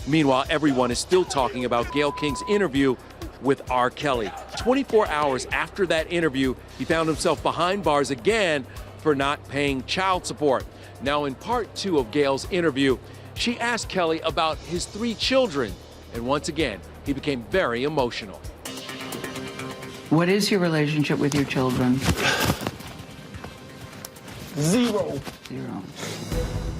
Meanwhile, everyone is still talking about Gayle King's interview with R. Kelly. 24 hours after that interview, he found himself behind bars again for not paying child support. Now, in part 2 of Gayle's interview, she asked Kelly about his 3 children, and once again, he became very emotional. What is your relationship with your children? Zero.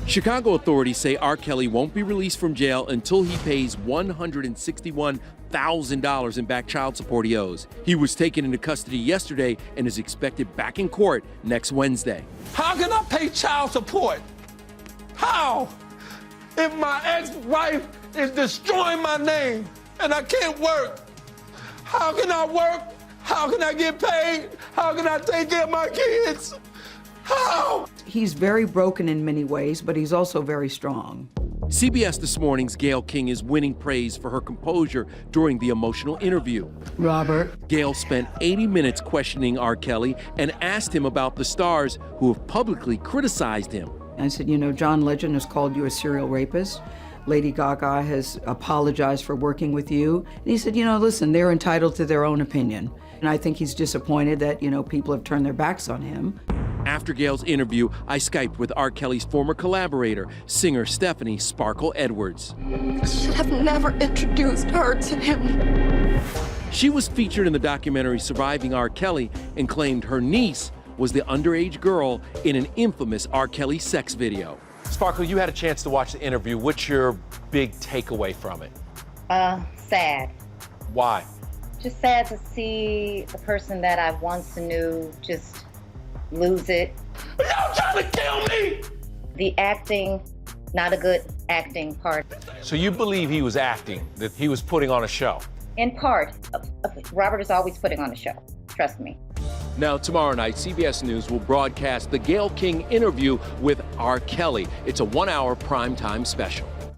Chicago authorities say R. Kelly won't be released from jail until he pays $161,000 in back child support he owes. He was taken into custody yesterday and is expected back in court next Wednesday. How can I pay child support? How? If my ex-wife is destroying my name and I can't work, how can I work? How can I get paid? How can I take care of my kids? How? He's very broken in many ways, but he's also very strong. CBS This Morning's Gayle King is winning praise for her composure during the emotional interview. Robert. Gayle spent 80 minutes questioning R. Kelly and asked him about the stars who have publicly criticized him. I said, you know, John Legend has called you a serial rapist. Lady Gaga has apologized for working with you. And he said, you know, listen, they're entitled to their own opinion. And I think he's disappointed that, you know, people have turned their backs on him. After Gayle's interview, I Skyped with R. Kelly's former collaborator, singer Stephanie Sparkle Edwards. I should have never introduced her to him. She was featured in the documentary Surviving R. Kelly and claimed her niece was the underage girl in an infamous R. Kelly sex video. Sparkle, you had a chance to watch the interview. What's your big takeaway from it? Sad. Why? Just sad to see the person that I once knew just lose it. Y'all trying to kill me? The acting, not a good acting part. So you believe he was acting, that he was putting on a show? In part, Robert is always putting on a show. Trust me. Now, tomorrow night, CBS News will broadcast the Gayle King interview with R. Kelly. It's a 1-hour primetime special.